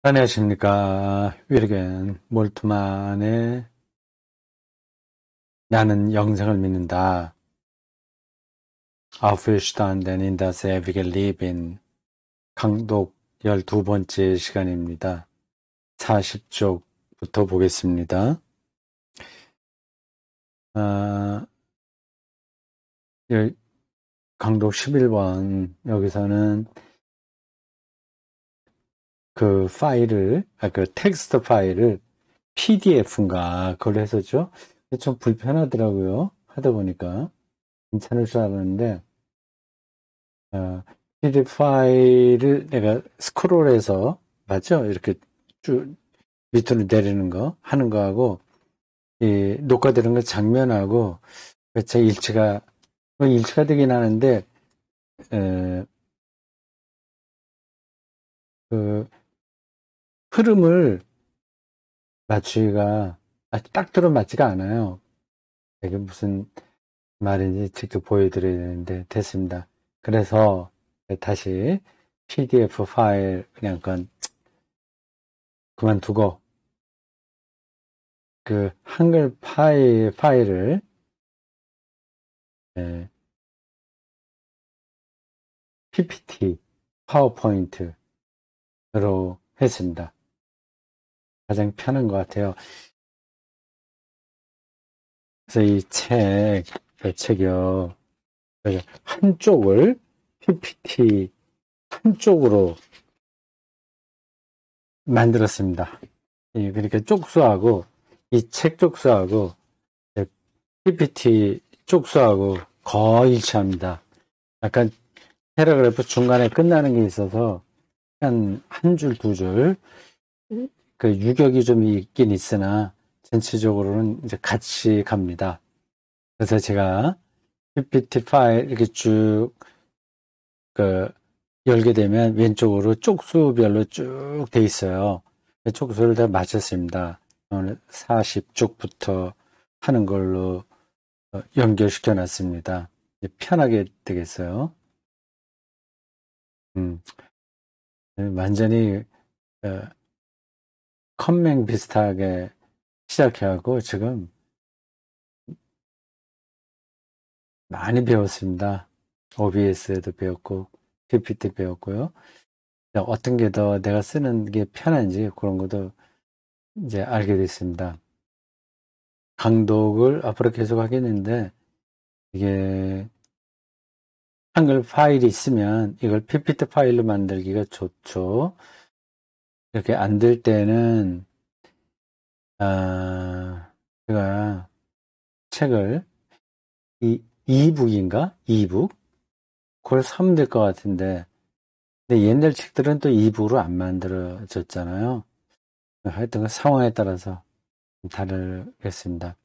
안녕하십니까. 위르겐 몰트만의 나는 영생을 믿는다. Aufstanden in das ewige Leben. 강독 12번째 시간입니다. 40쪽부터 보겠습니다. 강독 11번 여기서는 그 파일을, 그 텍스트 파일을 PDF인가 그걸 했었죠. 좀 불편하더라고요. 하다 보니까 괜찮을 줄 알았는데 PDF 파일을 내가 스크롤해서 맞죠? 이렇게 쭉 밑으로 내리는 거 하는 거하고 이 녹화되는 거 장면하고 제 일치가 되긴 하는데 그 흐름을 맞추기가 딱 들어맞지가 않아요. 이게 무슨 말인지 직접 보여드려야 되는데 됐습니다. 그래서 다시 PDF 파일 그냥 그만두고 그 한글 파일을 PPT, 파워포인트로 했습니다. 가장 편한 것 같아요. 그래서 이 책이요. 한쪽을 PPT 한쪽으로 만들었습니다. 그러니까 쪽수하고 이 책 쪽수하고 PPT 쪽수하고 거의 일치합니다. 약간 패러그래프 중간에 끝나는 게 있어서 한 줄, 두 줄, 그 유격이 좀 있긴 있으나 전체적으로는 이제 같이 갑니다. 그래서 제가 PPT 파일 이렇게 쭉 열게 되면 왼쪽으로 쪽수별로 쭉 돼 있어요. 쪽수를 다 맞췄습니다. 오늘 40쪽부터 하는 걸로 연결시켜 놨습니다. 편하게 되겠어요. 완전히 컴맹 비슷하게 시작해하고 지금 많이 배웠습니다. OBS에도 배웠고 PPT 배웠고요. 어떤 게 더 내가 쓰는 게 편한지 그런 것도 이제 알게 됐습니다. 강독을 앞으로 계속 하겠는데 이게 한글 파일이 있으면 이걸 PPT 파일로 만들기가 좋죠. 이렇게 안 될 때는 제가 책을 이북인가? 이북? 그걸 사면 될 것 같은데 근데 옛날 책들은 또 이북으로 안 만들어졌잖아요. 하여튼 그 상황에 따라서 다르겠습니다.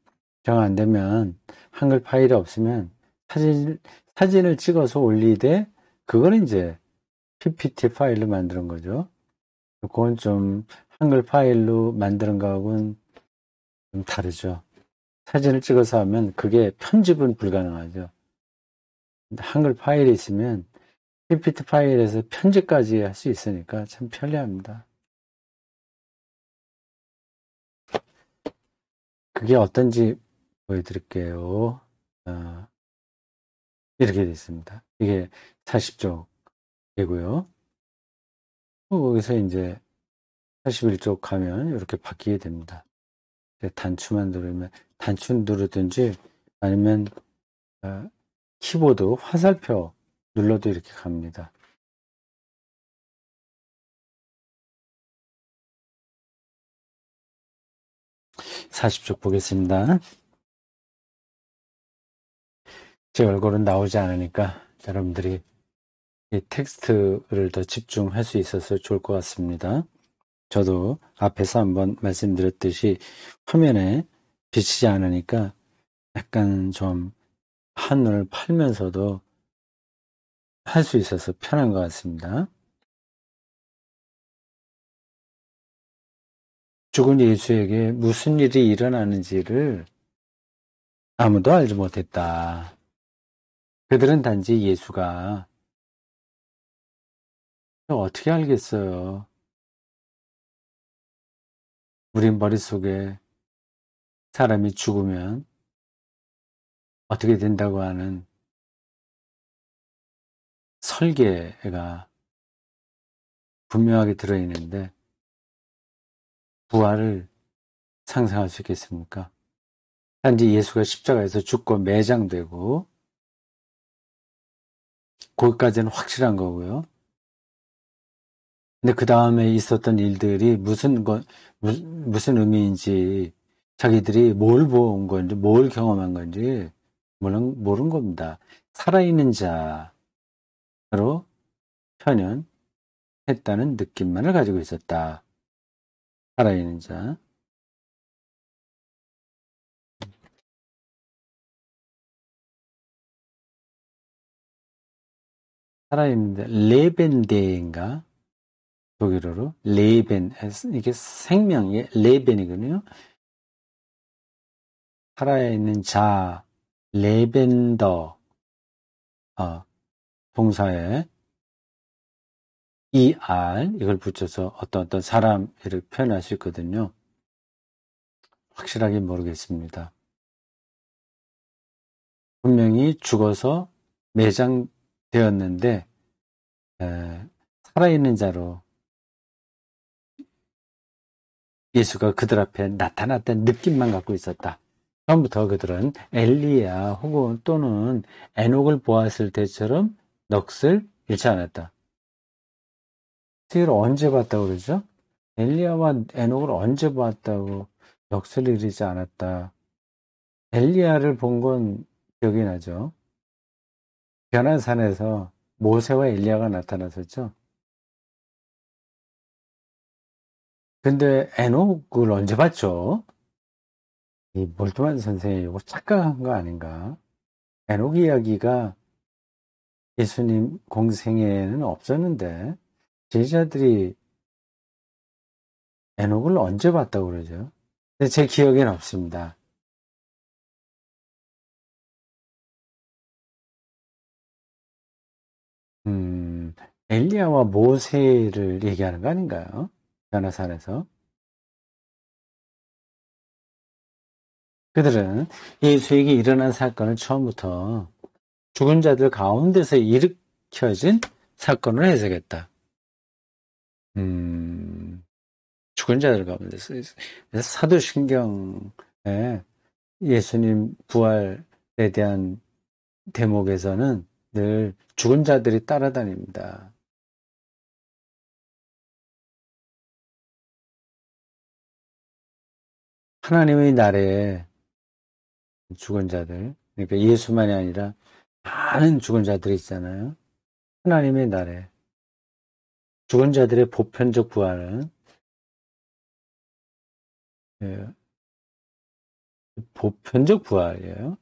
정 안 되면 한글 파일이 없으면 사진을 찍어서 올리되 그거는 이제 PPT 파일로 만드는 거죠. 그건 좀 한글 파일로 만드는 거하고는 좀 다르죠. 사진을 찍어서 하면 그게 편집은 불가능하죠. 근데 한글 파일이 있으면 PPT 파일에서 편집까지 할 수 있으니까 참 편리합니다. 그게 어떤지 보여드릴게요. 이렇게 되어 있습니다. 이게 40쪽이고요. 거기서 이제 41쪽 가면 이렇게 바뀌게 됩니다. 단추만 누르면 단추 누르든지 아니면 키보드 화살표 눌러도 이렇게 갑니다. 40쪽 보겠습니다. 제 얼굴은 나오지 않으니까 여러분들이 이 텍스트를 더 집중할 수 있어서 좋을 것 같습니다. 저도 앞에서 한번 말씀드렸듯이 화면에 비치지 않으니까 약간 좀 한눈을 팔면서도 할 수 있어서 편한 것 같습니다. 죽은 예수에게 무슨 일이 일어나는지를 아무도 알지 못했다. 그들은 단지 예수가 어떻게 알겠어요. 우리 머릿속에 사람이 죽으면 어떻게 된다고 하는 설계가 분명하게 들어있는데 부활을 상상할 수 있겠습니까? 단지 예수가 십자가에서 죽고 매장되고 거기까지는 확실한 거고요. 근데 그 다음에 있었던 일들이 무슨 의미인지 자기들이 뭘 본 건지 뭘 경험한 건지 모르는 겁니다. 살아있는 자로 표현했다는 느낌만을 가지고 있었다. 살아있는 자. 살아있는데 레벤데인가? 독일어로 레벤. 이게 생명의 레벤이거든요. 살아있는 자, 레벤더, 동사에 이걸 붙여서 어떤 사람을 표현할 수 있거든요. 확실하게 모르겠습니다. 분명히 죽어서 매장되었는데 살아있는 자로 예수가 그들 앞에 나타났다는 느낌만 갖고 있었다. 처음부터 그들은 엘리야 혹은 또는 에녹을 보았을 때처럼 넋을 잃지 않았다. 이걸 언제 봤다고 그러죠? 엘리야와 에녹을 언제 보았다고 넋을 잃지 않았다. 엘리야를 본 건 기억이 나죠. 변화산에서 모세와 엘리야가 나타났었죠. 근데 에녹을 언제 봤죠? 이 몰트만 선생이 이거 착각한 거 아닌가? 에녹 이야기가 예수님 공생에는 없었는데 제자들이 에녹을 언제 봤다고 그러죠? 근데 제 기억에는 없습니다. 엘리야와 모세를 얘기하는 거 아닌가요? 변화산에서. 그들은 예수에게 일어난 사건을 처음부터 죽은 자들 가운데서 일으켜진 사건을 해석했다. 죽은 자들 가운데서. 그래서 사도신경에 예수님 부활에 대한 대목에서는 늘 죽은 자들이 따라다닙니다. 하나님의 나라에 죽은 자들, 그러니까 예수만이 아니라 많은 죽은 자들이 있잖아요. 하나님의 나라에 죽은 자들의 보편적 부활은 예, 보편적 부활이에요.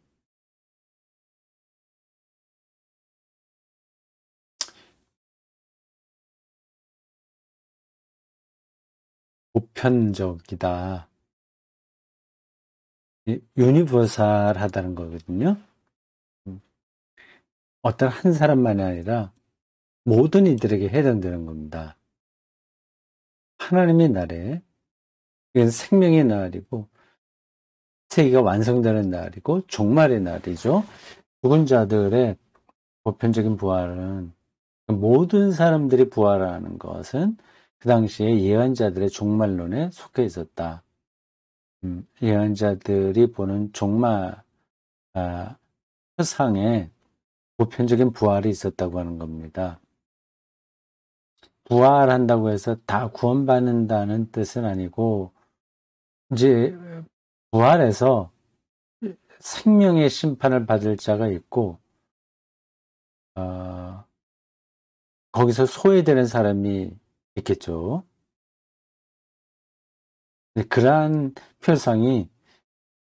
보편적이다. 유니버설하다는 거거든요. 어떤 한 사람만이 아니라 모든 이들에게 해당되는 겁니다. 하나님의 날에 이건 생명의 날이고 세계가 완성되는 날이고 종말의 날이죠. 죽은 자들의 보편적인 부활은 모든 사람들이 부활하는 것은 그 당시에 예언자들의 종말론에 속해 있었다. 예언자들이 보는 종말 세상에 보편적인 부활이 있었다고 하는 겁니다. 부활한다고 해서 다 구원받는다는 뜻은 아니고 이제 부활해서 생명의 심판을 받을 자가 있고 거기서 소외되는 사람이 있겠죠. 그러한 표상이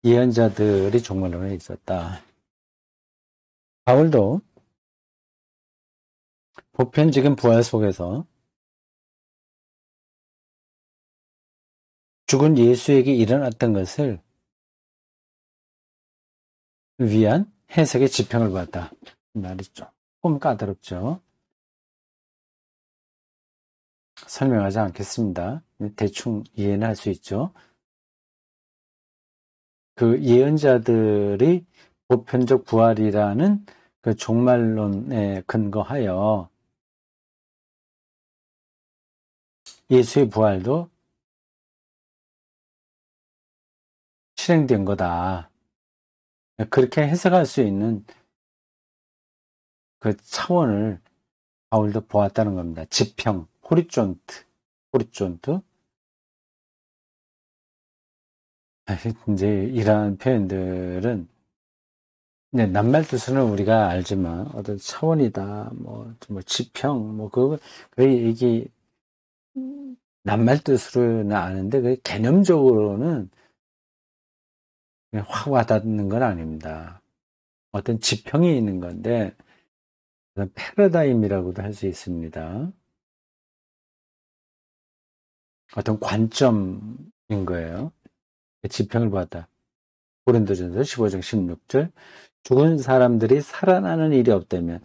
예언자들이 종말론에 있었다. 바울도 보편적인 부활 속에서 죽은 예수에게 일어났던 것을 위한 해석의 지평을 받았다. 말이 조금 까다롭죠. 설명하지 않겠습니다. 대충 이해는 할 수 있죠. 그 예언자들이 보편적 부활이라는 그 종말론에 근거하여 예수의 부활도 실행된 거다. 그렇게 해석할 수 있는 그 차원을 바울도 보았다는 겁니다. 지평, 호리존트. 이제 이러한 표현들은 낱말 뜻은 우리가 알지만 어떤 차원이다, 뭐 지평, 이게 낱말 뜻으로는 아는데 그 개념적으로는 확 와닿는 건 아닙니다. 어떤 지평이 있는 건데 패러다임이라고도 할 수 있습니다. 어떤 관점인 거예요. 지평을 보았다. 고린도전서 15장 16절 죽은 사람들이 살아나는 일이 없다면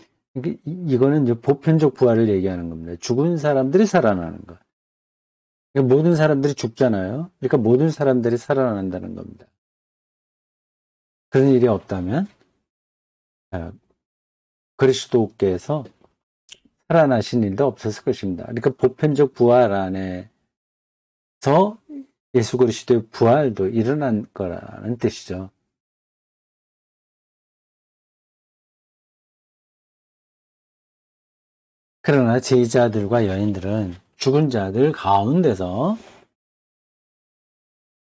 이거는 이제 보편적 부활을 얘기하는 겁니다. 죽은 사람들이 살아나는 것. 그러니까 모든 사람들이 죽잖아요. 그러니까 모든 사람들이 살아난다는 겁니다. 그런 일이 없다면 그리스도께서 살아나신 일도 없었을 것입니다. 그러니까 보편적 부활 안에서 예수 그리스도의 부활도 일어난 거라는 뜻이죠. 그러나 제자들과 여인들은 죽은 자들 가운데서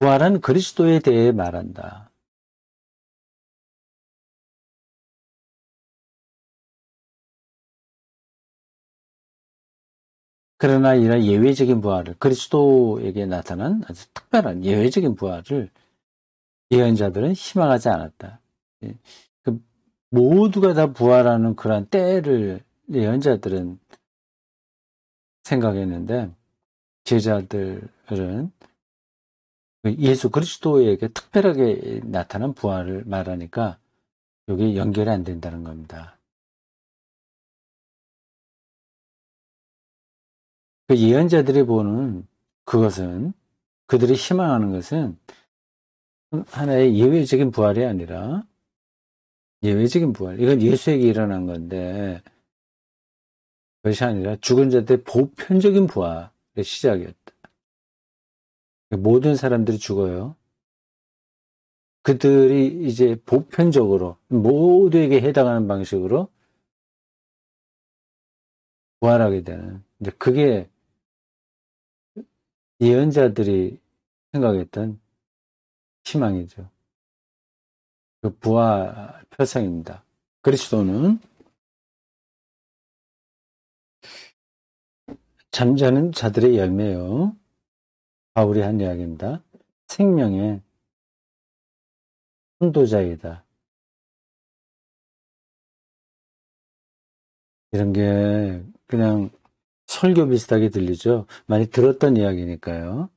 부활한 그리스도에 대해 말한다. 그러나 이런 예외적인 부활을 그리스도에게 나타난 아주 특별한 예외적인 부활을 예언자들은 희망하지 않았다. 그 모두가 다 부활하는 그런 때를 예언자들은 생각했는데 제자들은 예수 그리스도에게 특별하게 나타난 부활을 말하니까 여기 연결이 안 된다는 겁니다. 그 예언자들이 보는 그것은 그들이 희망하는 것은 하나의 예외적인 부활이 아니라 예외적인 부활. 이건 예수에게 일어난 건데 그것이 아니라 죽은 자들의 보편적인 부활의 시작이었다. 모든 사람들이 죽어요. 그들이 이제 보편적으로 모두에게 해당하는 방식으로 부활하게 되는. 이제 그게 예언자들이 생각했던 희망이죠. 그 부활 표상입니다. 그리스도는 잠자는 자들의 열매요. 바울이 한 이야기입니다. 생명의 선도자이다. 이런 게 그냥 설교 비슷하게 들리죠. 많이 들었던 이야기니까요.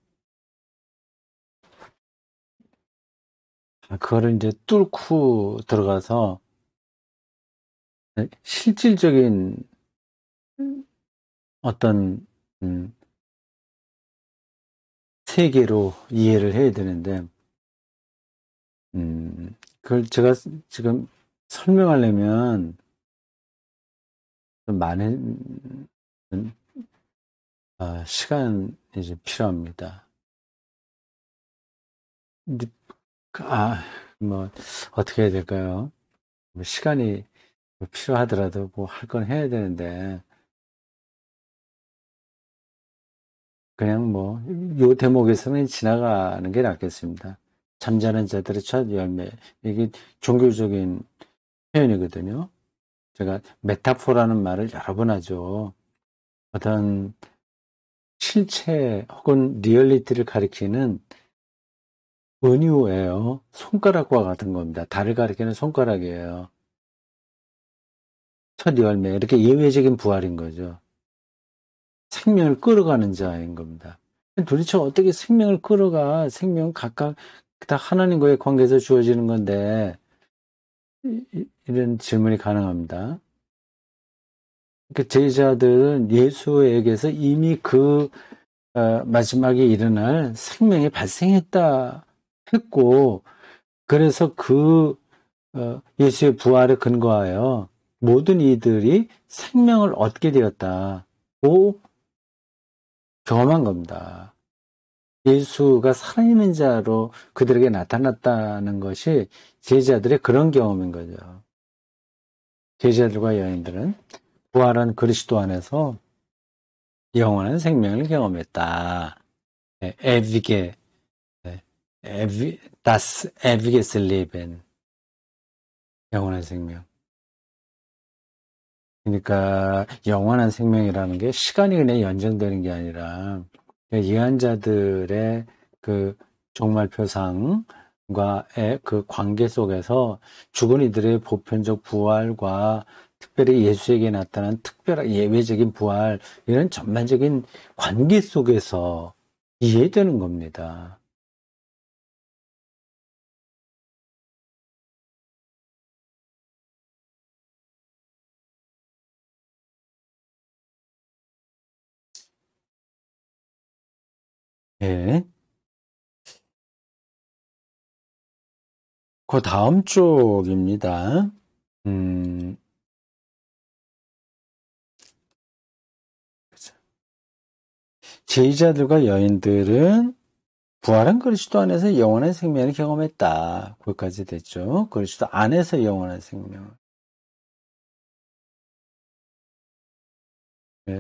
그거를 이제 뚫고 들어가서 실질적인 어떤 세계로 이해를 해야 되는데 그걸 제가 지금 설명하려면 좀 많은 시간이 좀 필요합니다. 뭐 어떻게 해야 될까요? 뭐 시간이 필요하더라도 뭐 할 건 해야 되는데 그냥 뭐 요 대목에서는 지나가는 게 낫겠습니다. 잠자는 자들의 첫 열매. 이게 종교적인 표현이거든요. 제가 메타포라는 말을 여러 번 하죠. 어떤 실체 혹은 리얼리티를 가리키는 은유예요. 손가락과 같은 겁니다. 달을 가리키는 손가락이에요. 첫 열매. 이렇게 예외적인 부활인 거죠. 생명을 끌어가는 자인 겁니다. 도대체 어떻게 생명을 끌어가? 생명은 각각 다 하나님과의 관계에서 주어지는 건데 이런 질문이 가능합니다. 그 제자들은 예수에게서 이미 그 마지막에 일어날 생명이 발생했다 했고 그래서 예수의 부활을 근거하여 모든 이들이 생명을 얻게 되었다고 경험한 겁니다. 예수가 살아있는 자로 그들에게 나타났다는 것이 제자들의 그런 경험인 거죠. 제자들과 여인들은 부활한 그리스도 안에서 영원한 생명을 경험했다. 에비게, das ewiges Leben. 영원한 생명. 그러니까 영원한 생명이라는 게 시간이 그냥 연장되는 게 아니라 예언자들의 그 종말표상과의 그 관계 속에서 죽은 이들의 보편적 부활과 특별히 예수에게 나타난 특별한 예외적인 부활, 이런 전반적인 관계 속에서 이해되는 겁니다. 예. 그 다음 쪽입니다. 음, 제자들과 여인들은 부활한 그리스도 안에서 영원한 생명을 경험했다. 거기까지 됐죠. 그리스도 안에서 영원한 생명.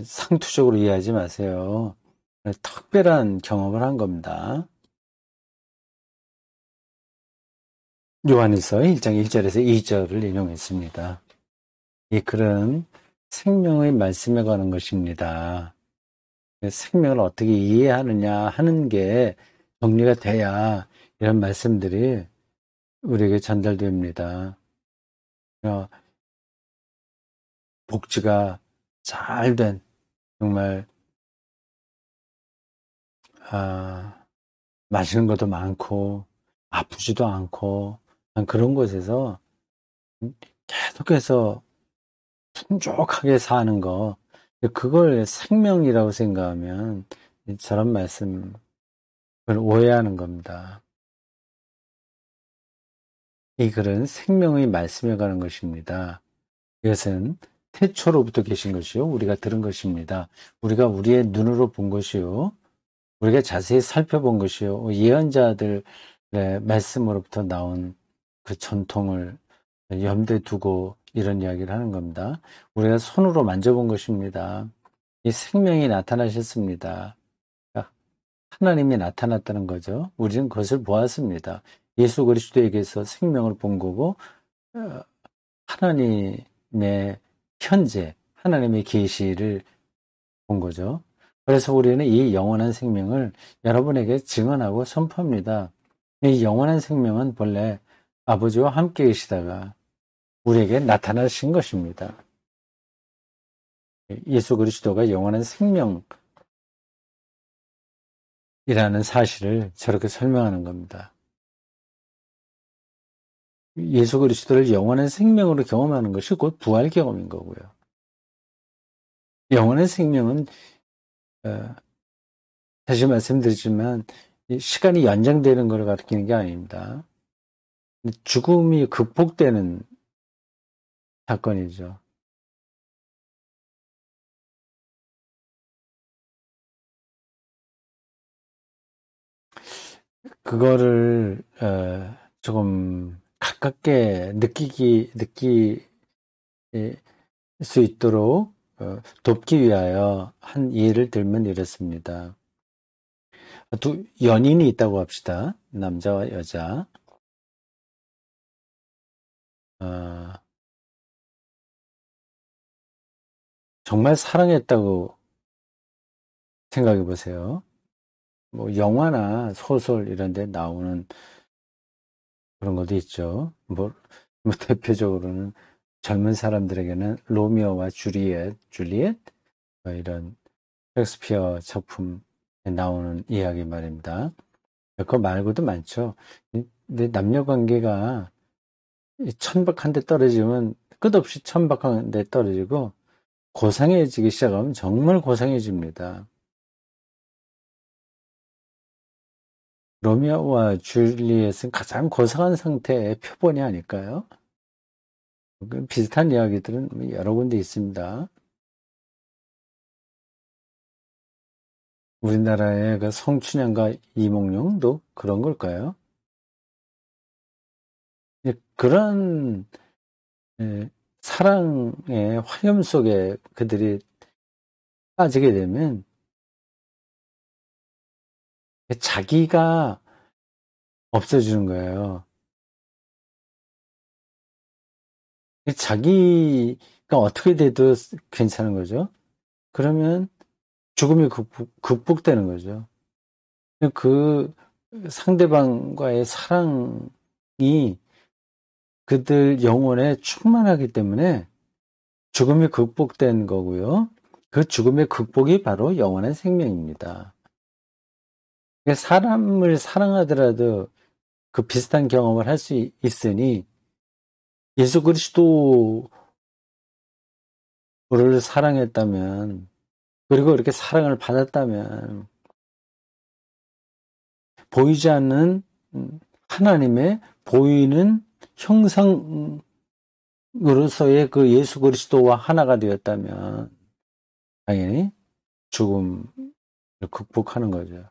상투적으로 이해하지 마세요. 특별한 경험을 한 겁니다. 요한일서 1장 1절에서 2절을 인용했습니다. 이 글은 생명의 말씀에 관한 것입니다. 생명을 어떻게 이해하느냐 하는 게 정리가 돼야 이런 말씀들이 우리에게 전달됩니다. 복지가 잘 된, 정말 맛있는 것도 많고 아프지도 않고 그런 곳에서 계속해서 풍족하게 사는 거, 그걸 생명이라고 생각하면 저런 말씀을 오해하는 겁니다. 이 글은 생명의 말씀에 관한 것입니다. 이것은 태초로부터 계신 것이요, 우리가 들은 것입니다. 우리가 우리의 눈으로 본 것이요, 우리가 자세히 살펴본 것이요, 예언자들의 말씀으로부터 나온 그 전통을 염두에 두고 이런 이야기를 하는 겁니다. 우리가 손으로 만져본 것입니다. 이 생명이 나타나셨습니다. 하나님이 나타났다는 거죠. 우리는 그것을 보았습니다. 예수 그리스도에게서 생명을 본 거고, 어, 하나님의 현재, 하나님의 계시를 본 거죠. 그래서 우리는 이 영원한 생명을 여러분에게 증언하고 선포합니다. 이 영원한 생명은 본래 아버지와 함께 계시다가 우리에게 나타나신 것입니다. 예수 그리스도가 영원한 생명이라는 사실을 저렇게 설명하는 겁니다. 예수 그리스도를 영원한 생명으로 경험하는 것이 곧 부활 경험인 거고요. 영원한 생명은 다시 말씀드리지만 시간이 연장되는 걸 가리키는 게 아닙니다. 죽음이 극복되는 사건이죠. 그거를 조금 가깝게 느낄 수 있도록 돕기 위하여 한 예를 들면 이렇습니다. 두 연인이 있다고 합시다. 남자와 여자. 정말 사랑했다고 생각해 보세요. 뭐 영화나 소설 이런 데 나오는 그런 것도 있죠. 뭐 대표적으로는 젊은 사람들에게는 로미오와 줄리엣 뭐 이런 셰익스피어 작품에 나오는 이야기 말입니다. 그거 말고도 많죠. 근데 남녀 관계가 천박 한 대 떨어지면 끝없이 천박 한 대 떨어지고 고상해지기 시작하면 정말 고상해집니다. 로미오와 줄리엣은 가장 고상한 상태의 표본이 아닐까요? 비슷한 이야기들은 여러 군데 있습니다. 우리나라의 그 성춘향과 이몽룡도 그런 걸까요? 그런 사랑의 화염 속에 그들이 빠지게 되면 자기가 없어지는 거예요. 자기가 어떻게 돼도 괜찮은 거죠. 그러면 죽음이 극복되는 거죠. 그 상대방과의 사랑이 그들 영혼에 충만하기 때문에 죽음이 극복된 거고요. 그 죽음의 극복이 바로 영원한 생명입니다. 사람을 사랑하더라도 그 비슷한 경험을 할 수 있으니 예수 그리스도를 사랑했다면, 그리고 이렇게 사랑을 받았다면 보이지 않는 하나님의 보이는 형상으로서의 그 예수 그리스도와 하나가 되었다면 당연히 죽음을 극복하는 거죠.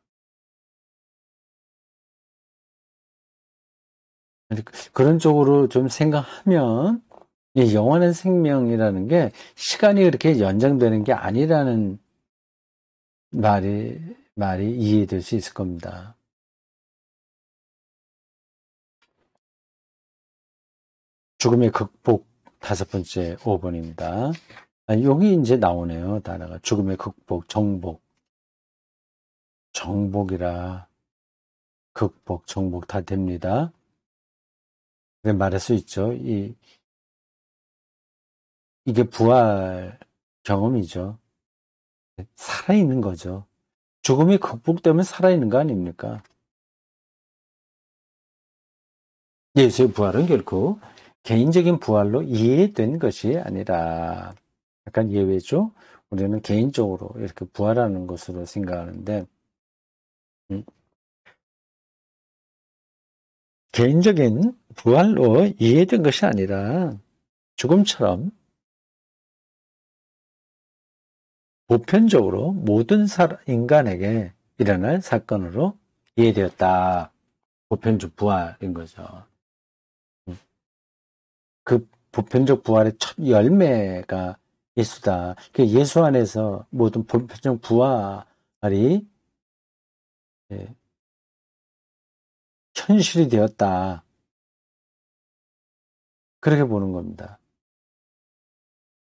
그런 쪽으로 좀 생각하면 이 영원한 생명이라는 게 시간이 그렇게 연장되는 게 아니라는 말이 이해될 수 있을 겁니다. 죽음의 극복 5번째 5번입니다. 여기 이제 나오네요. 단어가 죽음의 극복, 정복이라 극복, 정복 다 됩니다. 말할 수 있죠. 이게 부활 경험이죠. 살아있는 거죠. 죽음이 극복되면 살아있는 거 아닙니까? 예수의 부활은 결코 개인적인 부활로 이해된 것이 아니라 약간 예외죠. 우리는 개인적으로 이렇게 부활하는 것으로 생각하는데 개인적인 부활로 이해된 것이 아니라 죽음처럼 보편적으로 모든 인간에게 일어날 사건으로 이해되었다. 보편적 부활인 거죠. 그 보편적 부활의 첫 열매가 예수다. 예수 안에서 모든 보편적 부활이 현실이 되었다. 그렇게 보는 겁니다.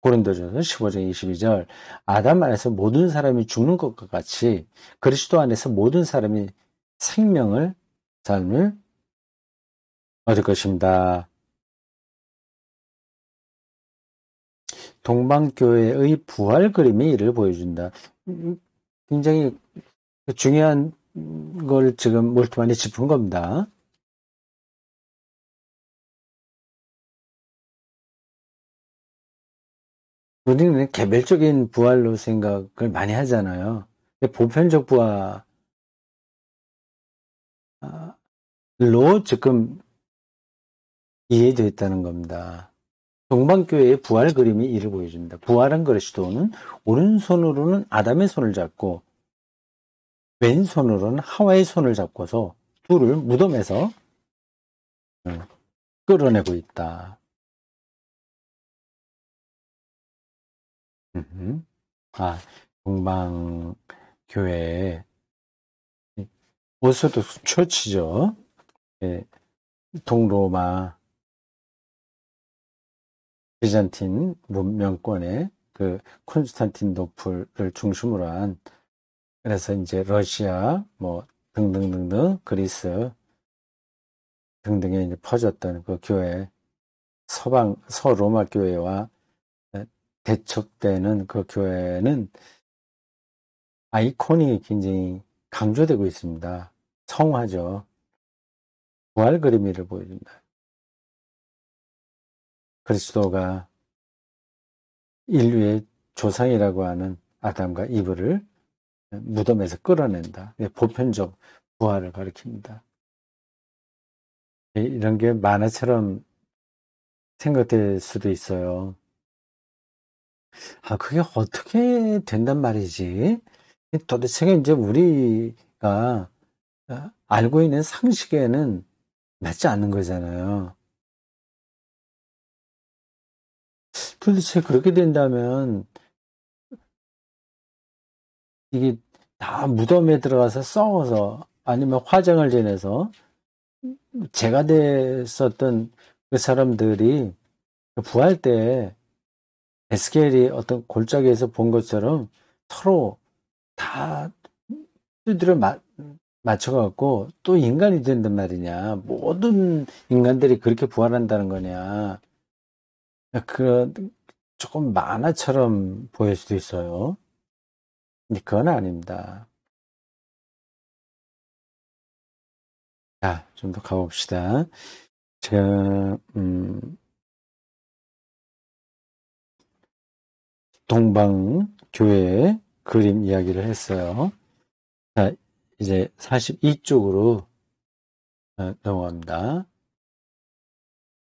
고린도전서 15장 22절 아담 안에서 모든 사람이 죽는 것과 같이 그리스도 안에서 모든 사람이 삶을 얻을 것입니다. 동방교회의 부활 그림이 이를 보여준다. 굉장히 중요한 걸 지금 몰트만이 짚은 겁니다. 우리는 개별적인 부활로 생각을 많이 하잖아요. 보편적 부활로 지금 이해되어 있다는 겁니다. 동방교회의 부활 그림이 이를 보여줍니다. 부활한 그리스도는 오른손으로는 아담의 손을 잡고 왼손으로는 하와의 손을 잡고서 둘을 무덤에서 끌어내고 있다. 동방교회의 오소독스 처치죠. 동로마 비잔틴 문명권의 그 콘스탄틴노플을 중심으로 한 그래서 이제 러시아 뭐 등등등등 그리스 등등에 이제 퍼졌던 그 교회 서로마 교회와 대척되는 그 교회는 아이콘이 굉장히 강조되고 있습니다. 성화죠. 부활 그림이를 보여준다. 그리스도가 인류의 조상이라고 하는 아담과 이브를 무덤에서 끌어낸다. 보편적 부활을 가리킵니다. 이런 게 만화처럼 생각될 수도 있어요. 아, 그게 어떻게 된단 말이지? 도대체가 이제 우리가 알고 있는 상식에는 맞지 않는 거잖아요. 도대체 그렇게 된다면 이게 다 무덤에 들어가서 썩어서 아니면 화장을 지내서 재가 됐었던 그 사람들이 부활 때 에스겔이 어떤 골짜기에서 본 것처럼 서로 다 두드려 맞춰갖고 또 인간이 된단 말이냐. 모든 인간들이 그렇게 부활한다는 거냐. 그 조금 만화처럼 보일 수도 있어요. 근데 그건 아닙니다. 자, 좀 더 가봅시다. 제가 동방교회 그림 이야기를 했어요. 자, 이제 42쪽으로 넘어갑니다.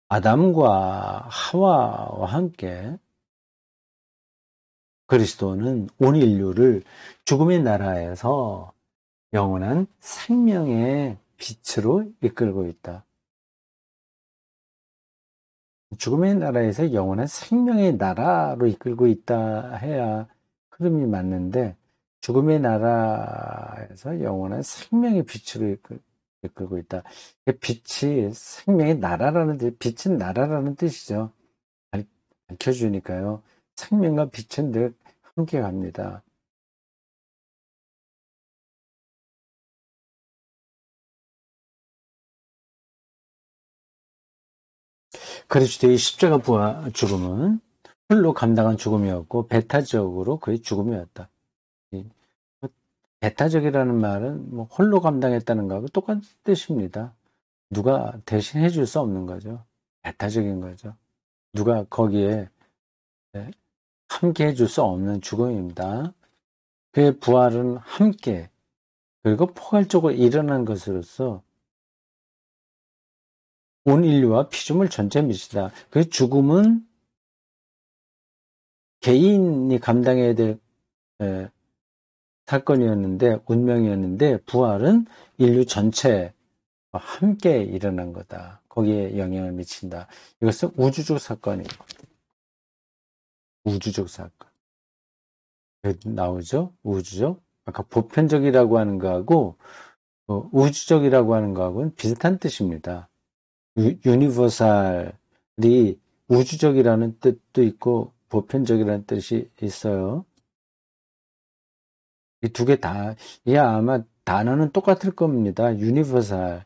아담과 하와와 함께 그리스도는 온 인류를 죽음의 나라에서 영원한 생명의 빛으로 이끌고 있다. 죽음의 나라에서 영원한 생명의 나라로 이끌고 있다 해야 흐름이 맞는데, 죽음의 나라에서 영원한 생명의 빛으로 이끌고 있다. 빛이 생명의 나라라는 뜻, 빛은 나라라는 뜻이죠. 밝혀주니까요. 생명과 빛은 늘 함께 갑니다. 그리스도의 십자가 부활 죽음은 홀로 감당한 죽음이었고 배타적으로 그의 죽음이었다. 배타적이라는 말은 뭐 홀로 감당했다는 거하고 똑같은 뜻입니다. 누가 대신해 줄 수 없는 거죠. 배타적인 거죠. 누가 거기에 함께 해줄 수 없는 죽음입니다. 그의 부활은 함께 그리고 포괄적으로 일어난 것으로서 온 인류와 피조물 전체에 미치다. 그 죽음은 개인이 감당해야 될 사건이었는데, 운명이었는데, 부활은 인류 전체와 함께 일어난 거다. 거기에 영향을 미친다. 이것은 우주적 사건이에요. 우주적 사건. 나오죠? 우주적. 아까 보편적이라고 하는 거하고 우주적이라고 하는 거하고는 비슷한 뜻입니다. 유니버살이 우주적이라는 뜻도 있고 보편적이라는 뜻이 있어요. 이 두 개 다, 이 아마 단어는 똑같을 겁니다. 유니버살.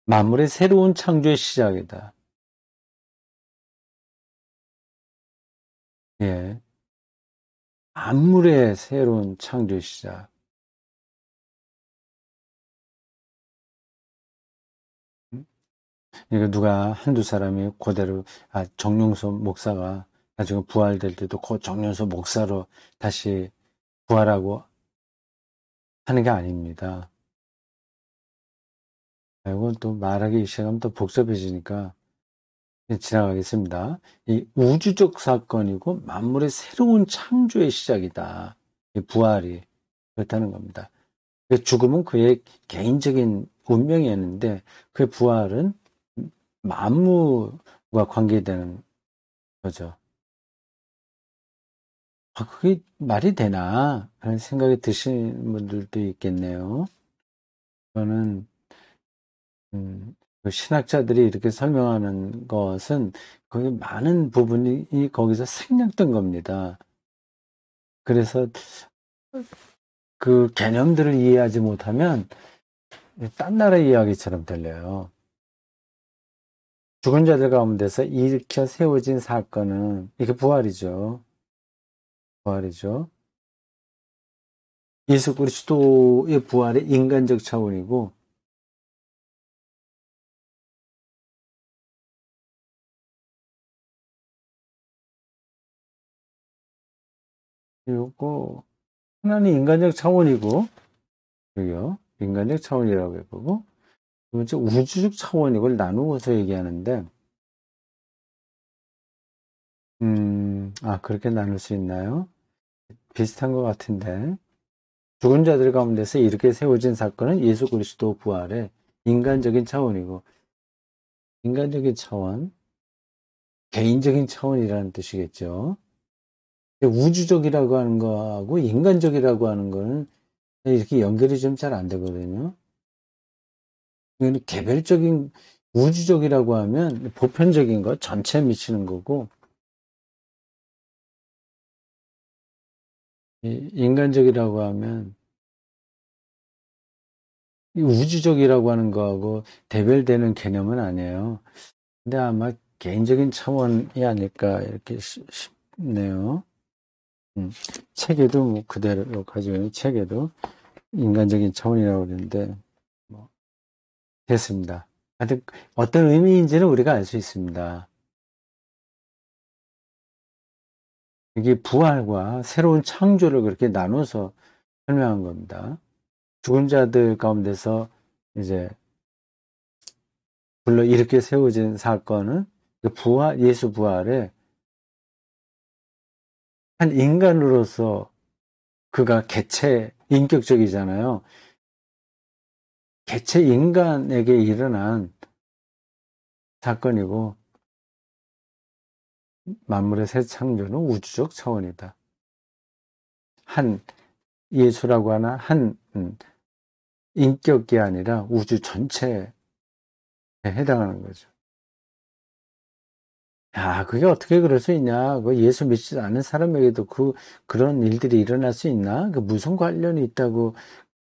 만물의 새로운 창조의 시작이다. 예. 만물의 새로운 창조의 시작. 이거 누가 한두 사람이 그대로, 정용섭 목사가 나중에 부활될 때도 그 정용섭 목사로 다시 부활하고 하는 게 아닙니다. 이건 또 말하기 시작하면 또 복잡해지니까 지나가겠습니다. 이 우주적 사건이고 만물의 새로운 창조의 시작이다. 이 부활이 그렇다는 겁니다. 죽음은 그의 개인적인 운명이었는데 그의 부활은 만물과 관계되는 거죠. 그게 말이 되나? 하는 생각이 드시는 분들도 있겠네요. 저는 그 신학자들이 이렇게 설명하는 것은 거기 많은 부분이 거기서 생략된 겁니다. 그래서 그 개념들을 이해하지 못하면 딴 나라 이야기처럼 들려요. 죽은 자들 가운데서 일으켜 세워진 사건은 이게 부활이죠. 부활이죠. 예수 그리스도의 부활의 인간적 차원이고, 그리고 하나는 인간적 차원이고, 여기요. 인간적 차원이라고 해보고, 두 번째 우주적 차원 이걸 나누어서 얘기하는데, 그렇게 나눌 수 있나요? 비슷한 것 같은데, 죽은 자들 가운데서 이렇게 세워진 사건은 예수 그리스도 부활의 인간적인 차원이고, 인간적인 차원, 개인적인 차원이라는 뜻이겠죠. 우주적이라고 하는 거하고 인간적이라고 하는 거는 이렇게 연결이 좀 잘 안 되거든요. 이건 개별적인, 우주적이라고 하면 보편적인 거, 전체에 미치는 거고, 인간적이라고 하면 이 우주적이라고 하는 거하고 대별되는 개념은 아니에요. 근데 아마 개인적인 차원이 아닐까 이렇게 싶네요. 책에도 뭐 그대로 가지고 있는 책에도 인간적인 차원이라고 그러는데 뭐 됐습니다. 하여튼 어떤 의미인지는 우리가 알 수 있습니다. 이게 부활과 새로운 창조를 그렇게 나눠서 설명한 겁니다. 죽은 자들 가운데서 이제 불러 이렇게 세워진 사건은 부활, 예수 부활에 한 인간으로서 그가 개체, 인격적이잖아요. 개체 인간에게 일어난 사건이고, 만물의 새 창조는 우주적 차원이다. 한 예수라고 하나, 한 인격이 아니라 우주 전체에 해당하는 거죠. 야, 그게 어떻게 그럴 수 있냐? 그 예수 믿지 않는 사람에게도 그런 일들이 일어날 수 있나? 그 무슨 관련이 있다고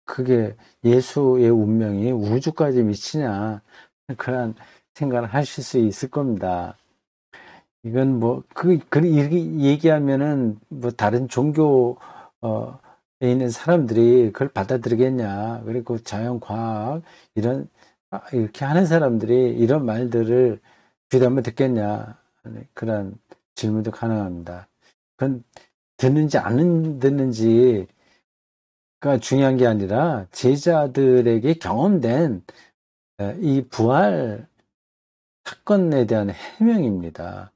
그게 예수의 운명이 우주까지 미치냐? 그런 생각을 하실 수 있을 겁니다. 이건 뭐, 이렇게 얘기하면은 뭐 다른 종교, 에 있는 사람들이 그걸 받아들이겠냐. 그리고 자연과학, 이렇게 하는 사람들이 이런 말들을 귀담아 듣겠냐. 그런 질문도 가능합니다. 그건 듣는지 안 듣는지가 중요한 게 아니라 제자들에게 경험된 이 부활 사건에 대한 해명입니다.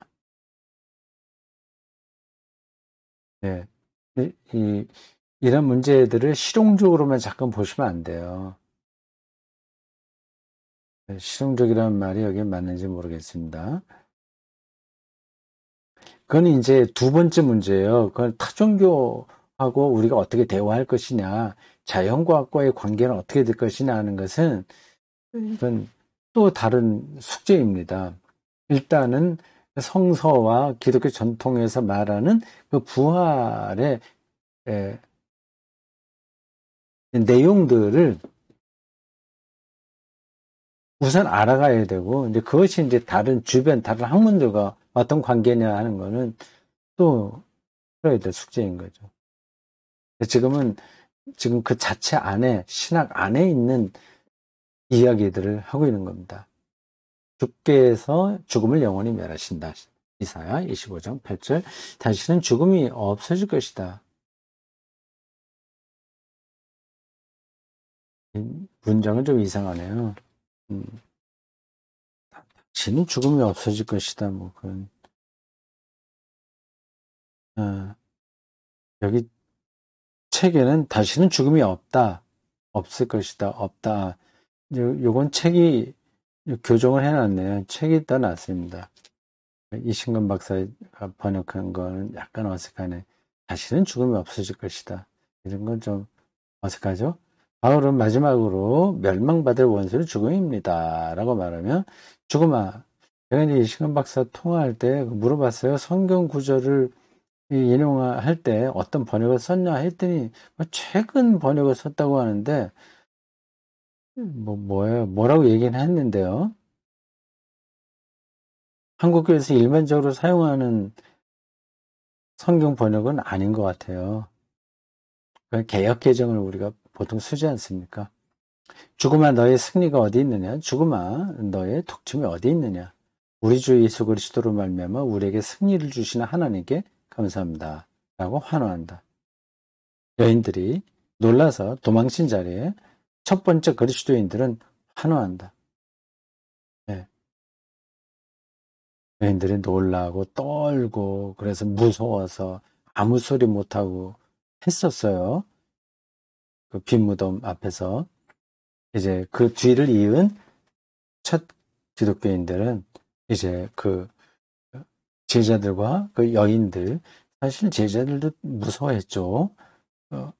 네. 이런 문제들을 실용적으로만 잠깐 보시면 안 돼요. 네, 실용적이라는 말이 여기에 맞는지 모르겠습니다. 그건 이제 두 번째 문제예요. 그건 타종교하고 우리가 어떻게 대화할 것이냐, 자연과학과의 관계는 어떻게 될 것이냐 하는 것은 이건 또 다른 숙제입니다. 일단은 성서와 기독교 전통에서 말하는 그 부활의 내용들을 우선 알아가야 되고, 이제 그것이 이제 다른 학문들과 어떤 관계냐 하는 거는 또 풀어야 될 숙제인 거죠. 지금 그 자체 안에, 신학 안에 있는 이야기들을 하고 있는 겁니다. 주께서 죽음을 영원히 멸하신다. 이사야 25장 8절. 다시는 죽음이 없어질 것이다. 문장은 좀 이상하네요. 다시는 죽음이 없어질 것이다. 뭐, 어, 여기 책에는 다시는 죽음이 없다. 없을 것이다. 없다. 요건 책이 교정을 해놨네요. 책이 떠났습니다. 이신근 박사가 번역한 거는 약간 어색하네. 다시는 죽음이 없어질 것이다. 이런 건 좀 어색하죠? 바울은 마지막으로 멸망받을 원수는 죽음입니다. 라고 말하면 죽음아. 제가 이제 이신근 박사 통화할 때 물어봤어요. 성경 구절을 인용할 때 어떤 번역을 썼냐 했더니 최근 번역을 썼다고 하는데 뭐라고 얘기는 했는데요. 한국교회에서 일반적으로 사용하는 성경 번역은 아닌 것 같아요. 개역 개정을 우리가 보통 쓰지 않습니까? 죽음아 너의 승리가 어디 있느냐? 죽음아 너의 독침이 어디 있느냐? 우리 주 예수 그리스도로 말미암아 우리에게 승리를 주시는 하나님께 감사합니다. 라고 환호한다. 여인들이 놀라서 도망친 자리에 첫 번째 그리스도인들은 환호한다. 예, 여인들이 놀라고 떨고 그래서 무서워서 아무 소리 못하고 했었어요. 그 빈 무덤 앞에서. 이제 그 뒤를 이은 첫 기독교인들은 이제 그 제자들과 그 여인들, 사실 제자들도 무서워했죠. 어,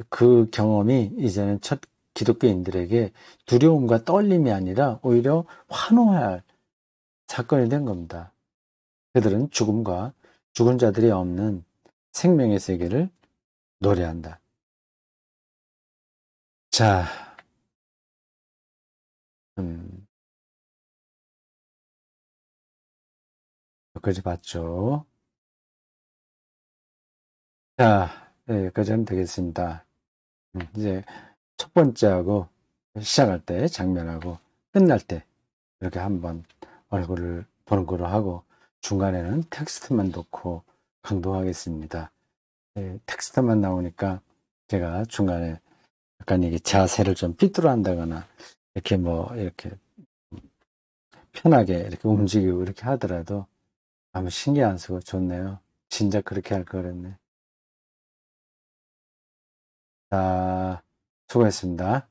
그 경험이 이제는 첫 기독교인들에게 두려움과 떨림이 아니라 오히려 환호할 사건이 된 겁니다. 그들은 죽음과 죽은 자들이 없는 생명의 세계를 노래한다. 자, 음, 여기까지 봤죠. 자, 네, 여기까지 하면 되겠습니다. 이제 첫 번째하고 시작할 때 장면하고 끝날 때 이렇게 한번 얼굴을 보는 거로 하고 중간에는 텍스트만 넣고 강도하겠습니다. 네, 텍스트만 나오니까 제가 중간에 약간 이게 자세를 좀 삐뚤어 한다거나 이렇게 뭐 이렇게 편하게 이렇게 움직이고 이렇게 하더라도 아무 신경 안 쓰고 좋네요. 진짜 그렇게 할 거랬네. 자, 수고했습니다.